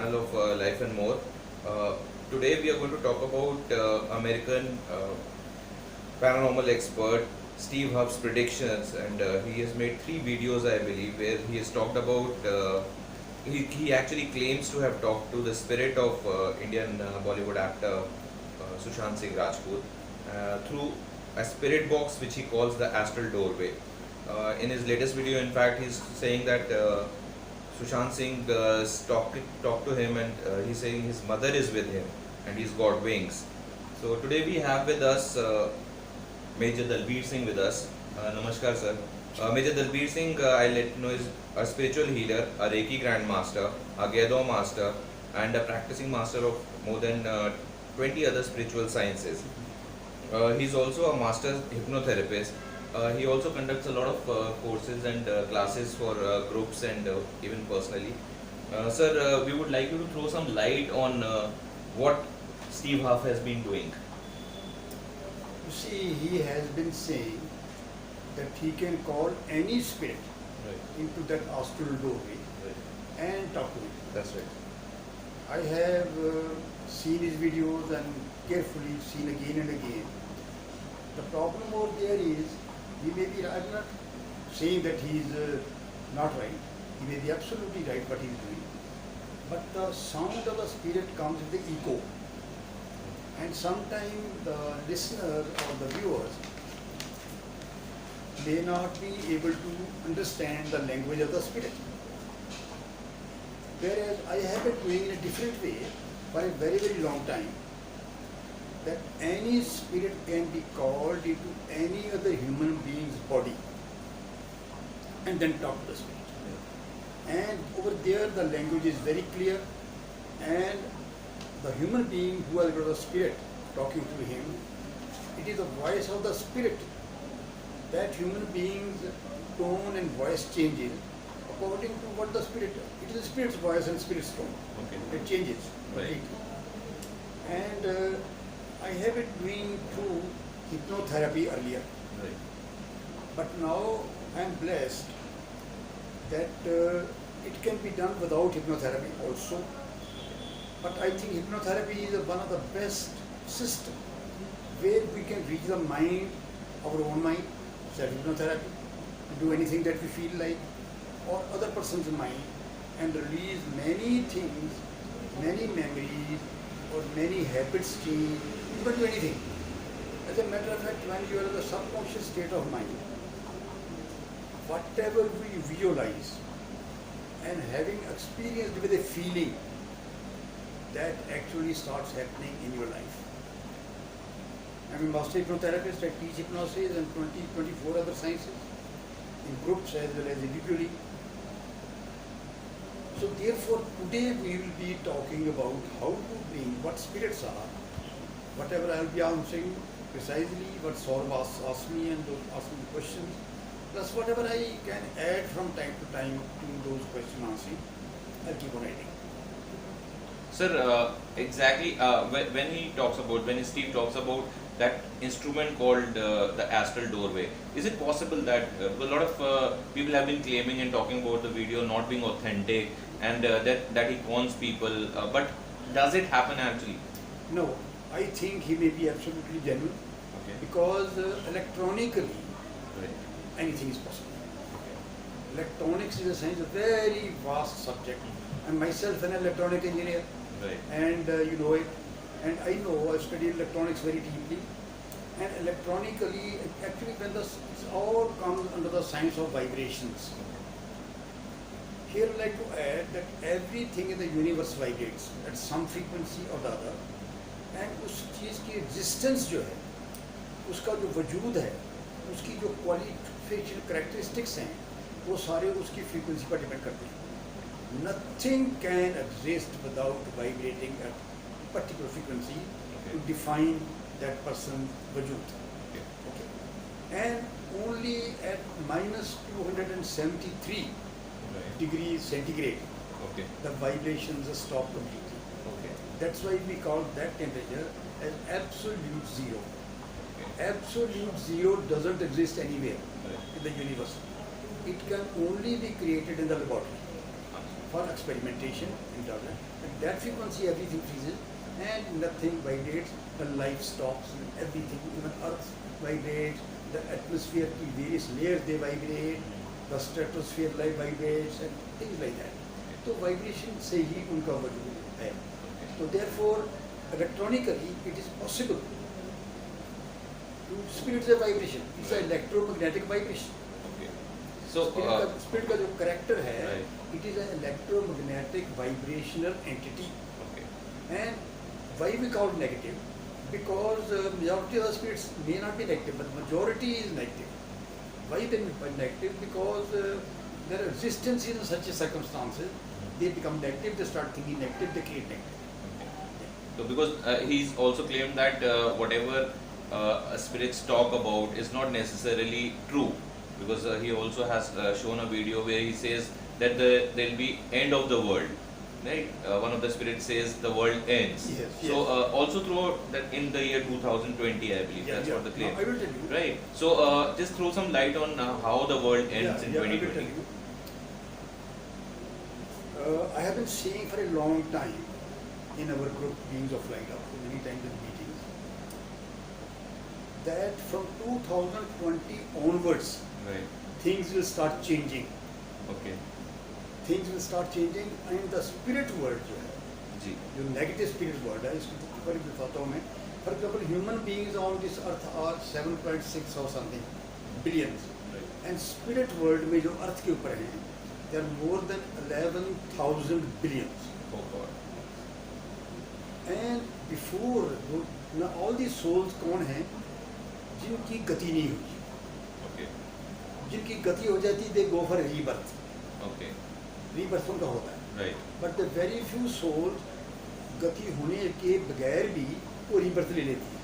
channel of Life and More. Today we are going to talk about American paranormal expert Steve Huff's predictions, and he has made 3 videos, I believe, where he has talked about. He actually claims to have talked to the spirit of Indian Bollywood actor Sushant Singh Rajput through a spirit box which he calls the astral doorway. In his latest video, in fact, he's saying that Sushant Singh talked to him, and he's saying his mother is with him and he's got wings. So today we have with us Major Dalbir Singh with us. Namaskar, sir. Major Dalbir Singh, I'll let you know, is a spiritual healer, a Reiki Grandmaster, a Gedo Master, and a practicing master of more than 20 other spiritual sciences. He's also a master hypnotherapist. He also conducts a lot of courses and classes for groups and even personally. Sir, we would like you to throw some light on what Steve Huff has been doing. You see, he has been saying that he can call any spirit into that astral doorway and talk to it. That's right. I have seen his videos and carefully seen again and again. The problem over there is, he may be, I'm not saying that he is not right. He may be absolutely right what he is doing. But the sound of the spirit comes with the echo. And sometimes the listener or the viewers may not be able to understand the language of the spirit. Whereas I have been doing in a different way for a very, very long time, that any spirit can be called into any other human being's body and then talk to the spirit. And over there the language is very clear, and the human being who has got the spirit talking to him, it is the voice of the spirit. That human being's tone and voice changes according to what the spirit, it is the spirit's voice and spirit's tone. Okay. It changes. Right. And I have been doing through hypnotherapy earlier. Right. But now I am blessed that it can be done without hypnotherapy also. But I think hypnotherapy is one of the best systems where we can reach the mind, our own mind, self-hypnotherapy, do anything that we feel like, or other person's mind, and release many things, many memories, or many habits change. You can do anything. As a matter of fact, when you are in the subconscious state of mind, whatever we visualize and having experienced with a feeling, that actually starts happening in your life. I'm a master hypnotherapist. I teach hypnosis and 24 other sciences in groups as well as individually. So therefore, today we will be talking about how to bring what spirits are. Whatever I will be answering precisely what Saurabh asked me and asked me questions, plus whatever I can add from time to time to those question answering, I'll keep on adding. Sir, exactly when Steve talks about that instrument called the astral doorway, is it possible that a lot of people have been claiming and talking about the video not being authentic and that he cons people, but does it happen actually? No, I think he may be absolutely genuine. Okay. Because electronically Right. anything is possible. Okay. Electronics is a science, a very vast subject. I'm myself an electronic engineer, Right. and you know it. And I know I studied electronics very deeply. And electronically, actually, when it all comes under the science of vibrations. Here I'd like to add that everything in the universe vibrates at some frequency or the other. And उस चीज़ की existence जो है, उसका जो वजूद है, उसकी जो qualification characteristics हैं, वो सारे उसकी frequency पर depend करते हैं. Nothing can exist without vibrating at particular frequency to define that person's wajud. Okay. And only at minus 273 degrees centigrade, Okay. the vibrations stop completely. Okay. That's why we call that temperature as absolute zero. Absolute zero doesn't exist anywhere in the universe. It can only be created in the laboratory. for experimentation in Darwin. At that frequency, everything freezes and nothing vibrates. The life stops and everything, even Earth vibrates. The atmosphere की various layers they vibrate. The stratosphere like vibrates and things like that. तो vibration से ही उनका वजूद है. So therefore, electronically, it is possible to spirit the vibration. It's an electromagnetic vibration. Okay. So spirit का जो character है, right. it is an electromagnetic vibrational entity. Okay. And why we call it negative? Because majority of the spirits may not be negative, but majority is negative. Why they are negative? Because their existence in such circumstances, they become negative, they start thinking negative, they create negative. So because he's also claimed that whatever spirits talk about is not necessarily true, because he also has shown a video where he says that there'll be end of the world, right? One of the spirits says the world ends. Yes, so yes. also throughout that in the year 2020, I believe that's what the claim. No, I will tell you. Right. So just throw some light on how the world ends in I will 2020. tell you. I have been saying for a long time in our group Beings of Light, after many times in meetings, that from 2020 onwards, Right. things will start changing. Okay. Things will start changing and the spirit world जो है, जी. जो negative spirit world है, इसको ऊपर भी बताता हूँ मैं. For example, human beings on this earth are 7.6 or something billions. Right. And spirit world में जो अर्थ के ऊपर हैं, there are more than 11,000 billions. Oh God. And before, now all these souls कौन हैं जिनकी गति नहीं होती, Okay. जिनकी गति हो जाती, they go for rebirth. Okay. rebirth उनका होता है. Right. But the very few souls गति होने के बगैर भी वो rebirth ले लेती है.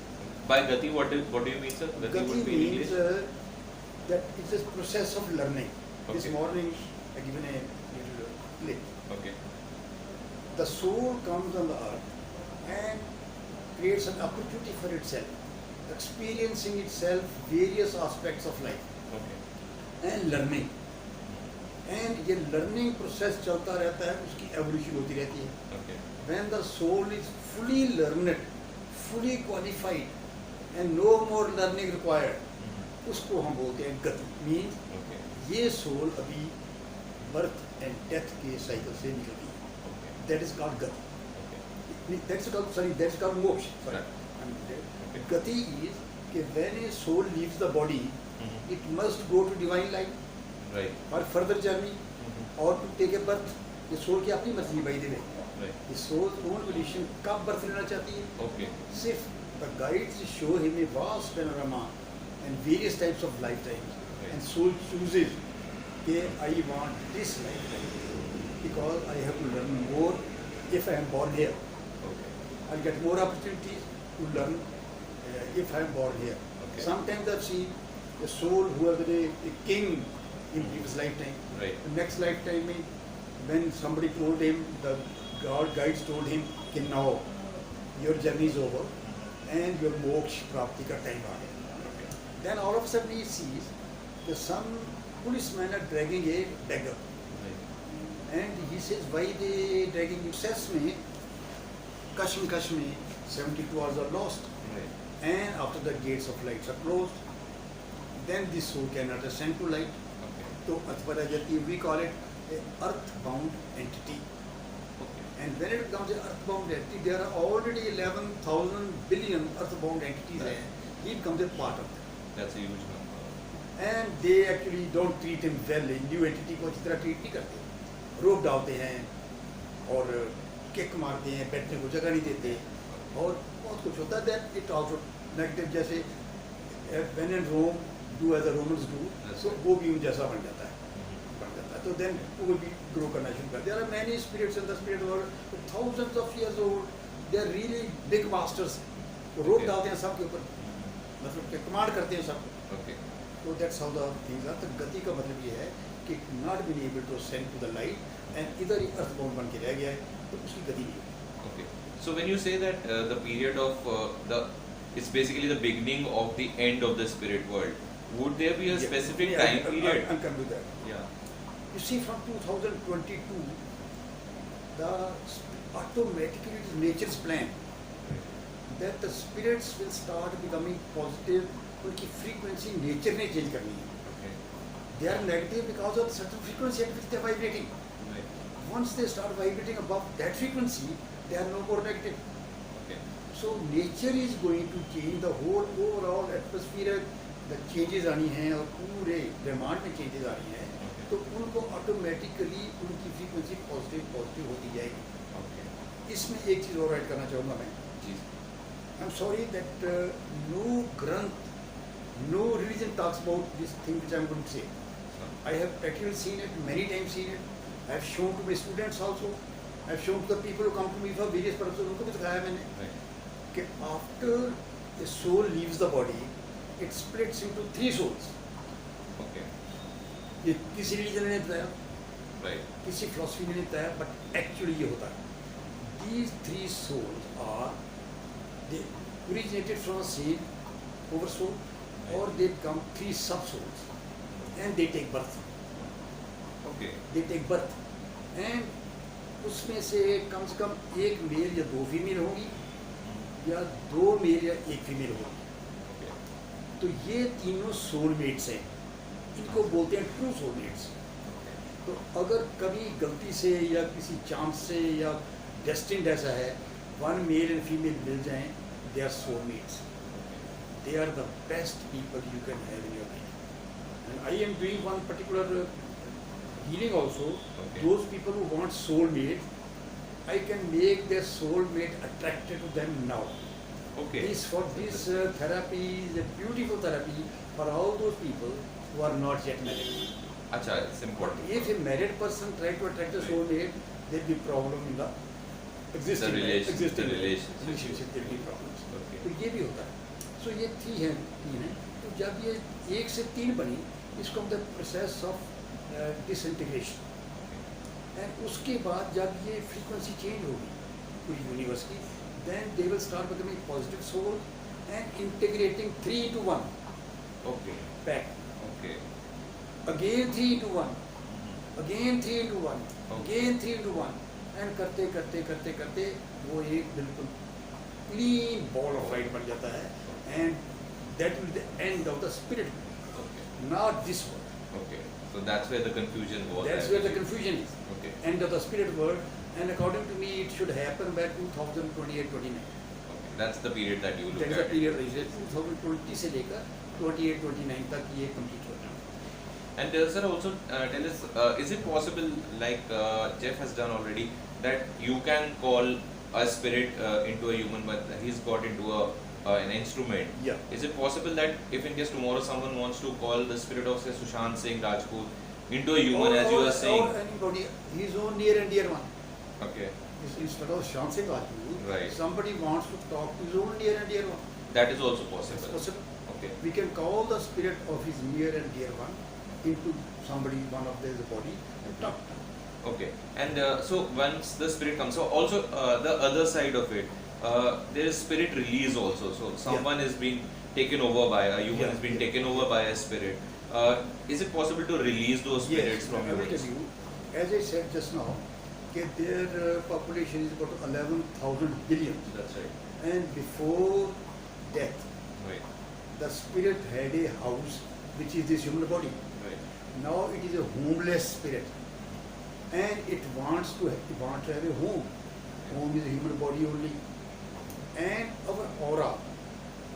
By Gati, what do you mean, sir? Gati Gati would be in means English? that it's a process of learning. This Okay. morning I given a little clip. Okay. The soul comes on the earth and creates an opportunity for itself, experiencing itself various aspects of life Okay. and learning. And ये learning process चलता रहता है, उसकी evolution होती रहती है. Okay. When the soul is fully learned, fully qualified, and no more learning required, उसको हम बोलते हैं गति. Means Okay. ये soul अभी birth and death के cycle से निकल गई है. Okay. That is called gati. Okay. That's called moksha. Sorry. Okay. Gati is कि when a soul leaves the body, Mhm. it must go to divine light Right. for further journey Mhm. or to take a birth. ये soul की अपनी मर्जी by the way. Right. ये soul own volition कब birth लेना चाहती है? Okay. सिर्फ the guides show him a vast panorama and various types of lifetimes, Right. and soul chooses कि I want this lifetime because I have to learn more if I am born here. Okay. I'll get more opportunities to learn if I am born here. Okay. Sometimes I've seen a soul who was a king in previous lifetime. Right. The next lifetime, when somebody told him, the God guides told him, कि now your journey is over and your moksha prapti ka time aa gaya. Okay. Then all of a sudden he sees that some policemen are dragging a beggar. Right. And he says, why they dragging you? Says me, Kashmir, 72 hours are lost. Right. And after the gates of lights are closed, then this soul cannot ascend to light. Okay. So Atvarajati, we call it a earthbound entity. Okay. And when it becomes an earthbound entity, there are already 11,000 billion earthbound entities Right. there. He becomes a part of them. That's a huge number. And they actually don't treat him well. New entity को अच्छी तरह treat नहीं करते. रोक डालते हैं और kick मारते हैं, बैठने को जगह नहीं देते और बहुत कुछ होता है. That it also negative जैसे when in Rome do as the Romans do, Yes. so वो भी उन जैसा बन जाता है. Mhm. बन जाता है. तो then वो भी grow करना शुरू कर. There are many spirits in the spirit world, thousands of years old. They are really big masters. वो रोक Okay. डालते हैं सबके ऊपर, मतलब कि कमांड करते हैं सब. Okay. So that's how the things are. तो गति का मतलब ये है कि not being able to ascend to the light and इधर ही earthbound बन के रह गया है, तो उसकी गति नहीं है. Okay. So when you say that the period of it's basically the beginning of the end of the spirit world, would there be a specific time period? I'm coming to that. Yeah. You see, from 2022, the automatically it is nature's plan that the spirits will start becoming positive. उनकी frequency nature ने change करनी है. Okay. They are negative because of certain frequency at which they are vibrating. Right. Once they start vibrating above that frequency, they are no more negative. Okay. So nature is going to change the whole overall atmosphere. The changes आनी हैं और पूरे ब्रह्मांड में changes आ रही हैं. तो उनको ऑटोमेटिकली उनकी फ्रीक्वेंसी पॉजिटिव होती जाएगी. Okay. इसमें एक चीज़ और ऐड करना चाहूँगा मैं. जी. I am sorry that no granth, no religion talks about this thing which I am going to say. I have practically seen it, many times seen it. I have shown to my students also. I have shown to the people who come to me for various purposes. उनको भी दिखाया मैंने Right. कि after the soul leaves the body, it splits into 3 souls. Okay. ये किसी religion ने बताया, Right. किसी फिलोसफी ने नहीं बताया, बट एक्चुअली ये होता है. These 3 souls are, they originated from a same oversoul, or they become 3 sub-souls, and they take birth. Okay. They take birth, and उसमें से कम एक मेल या 2 फीमेल होंगी, या 2 मेल या 1 फीमेल होगी. Okay. तो ये तीनों सोलमेट्स हैं. इनको बोलते हैं ट्रू सोलमेट्स. तो अगर कभी गलती से या किसी चांस से या डेस्टिन्ड ऐसा है, 1 मेल एंड फीमेल मिल जाएं, they are soulmates. They are the best people you can have in your life. And I am doing one particular healing also. Okay. Those people who want soulmate, I can make their soulmate attracted to them now. Okay. This therapy is a beautiful therapy for all those people who are not yet married. Acha, it's important. If a married person try to attract a soulmate, there will be problem in the existing relationship. There will be problems. Okay. तो ये भी होता है. So ये 3 हैं. तो जब ये 1 से 3 बनी, इसको हम the process of disintegration. And उसके बाद जब ये frequency change होगी पूरी यूनिवर्स की, then they will start becoming positive soul and integrating 3 into 1 Okay. back. Okay. Again 3 into 1, again 3 into 1, Okay. again 3 into 1, and करते करते करते करते वो एक बिल्कुल clean ball of light बन जाता है, and that will be the end of the spirit, Okay. not this world. Okay. So that's where the confusion was. That's where the confusion is. Okay. End of the spirit world, and according to me, it should happen by 2028-29. Okay. That's the period that you look That is at. the period. 2020 से लेकर 28-29 तक ये complete होता है. And sir, also tell us, is it possible, like Jeff has done already, that you can call a spirit into a human, but he's got into an instrument? Yeah. Is it possible that if in case tomorrow someone wants to call the spirit of say Sushant Singh Rajput into a human, as you were saying? Or anybody, his own near and dear one. Okay. Instead of Sushant Singh Rajput, Right. somebody wants to talk to his own near and dear one. That is also It's possible. possible. Okay. We can call the spirit of his near and dear one into somebody, one of their body, and talk to him. Okay. And so once the spirit comes, so also the other side of it, there is spirit release also. So someone is being taken over by a human, has been taken over by a spirit. Is it possible to release those spirits from I will humans? tell you, as I said just now, that their population is about 11,000 billion. That's right. And before death, Right. the spirit had a house, which is this human body. Right. Now it is a homeless spirit, and it wants to have a home. Home is a human body only, and our aura,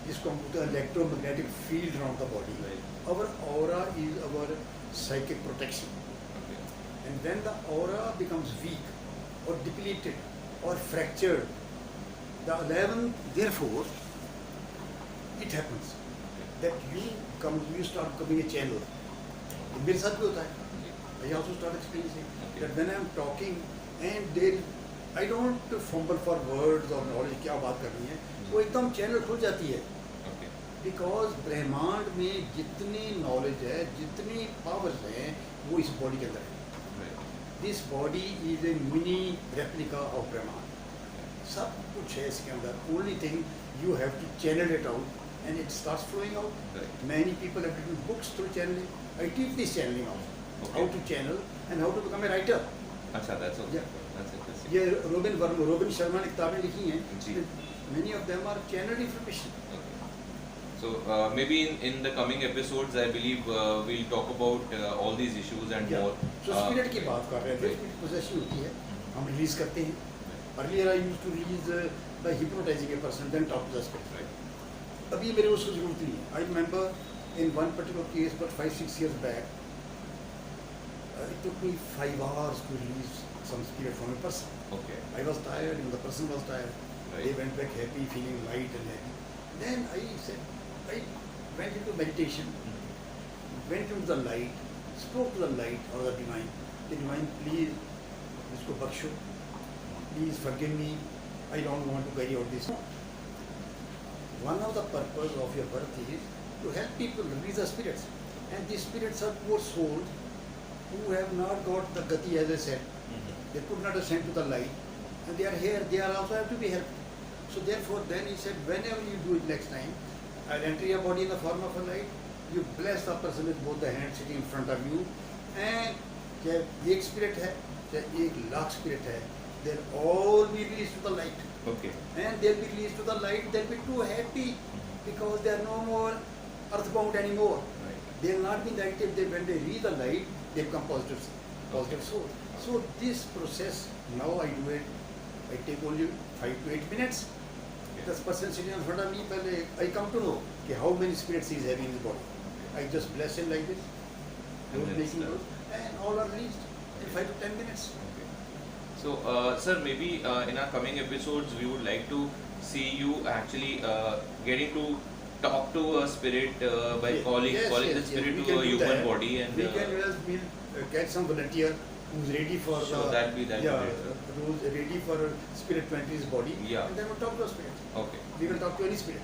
जिसको हम बोलते हैं electromagnetic field around the body. Right. Our aura is our psychic protection. Okay. And when the aura becomes weak or depleted or fractured, the 11th, therefore, it happens that you start becoming a channel. मेरे साथ भी होता है. I also start experiencing that when I am talking and I don't fumble for words or knowledge क्या बात करनी है, वो एकदम चैनल खुल जाती है. Okay. बिकॉज ब्रह्मांड में जितनी नॉलेज है, जितनी पावर्स हैं, वो इस बॉडी के अंदर है. Right. This body is a mini replica of ब्रह्मांड. सब कुछ है इसके अंदर. Only thing you have to channel it out and it starts flowing out. Right. Many people have written books through channeling. I teach this channeling also. Okay. How to channel and how to become a writer. Acha, that's also. Yeah. That's interesting. ये robin Sharma ने किताबें लिखी हैं. जी. Many of them are channeled information. Okay. So maybe in the coming episodes, I believe we'll talk about all these issues and more. So spirit की बात कर रहे थे. Spirit possession होती है. हम रिलीज करते हैं. Earlier I used to release by hypnotizing a person, then talk to the spirit. Right. अभी मेरे उसको जरूरत नहीं है. I remember in one particular case, but 5-6 years back, it took me 5 hours to release some spirit from a person. Okay. I was tired, and the person was tired. Right. They went back happy, feeling light and happy. Then I went into meditation, went into the light, spoke to the light or the divine. The divine, please, इसको बख्शो. Please forgive me. I don't want to carry out this. One of the purpose of your birth is to help people release the spirits. And these spirits are poor souls who have not got the gati, as I said. They could not ascend to the light. And they are here, they are also have to be helped. So therefore, then he said, whenever you do it next time, I'll enter your body in the form of a light. You bless the person with both the hands sitting in front of you. And चाहे एक spirit है, चाहे 1,00,000 spirit है, they'll all be released to the light. Okay. And they'll be released to the light. They'll be too happy because they are no more earthbound anymore. Right. They'll not be negative. When they read the light, they become positive soul. So this process, now I do it. I take only 5 to 8 minutes. This person sitting in front of me, I come to know how many spirits he is having in his body. I just bless him like this. And then Making start. those, and all are released in 5 to 10 minutes. Okay. So, sir, maybe in our coming episodes, we would like to see you actually getting to talk to a spirit by Yes, calling yes, the yes, spirit we to can a do human that. body, and We can get some volunteer who's ready for So that'll be great, sir. who's ready for spirit to enter his body. Yeah. And then we'll talk to a spirit. okay. We will talk to any spirit.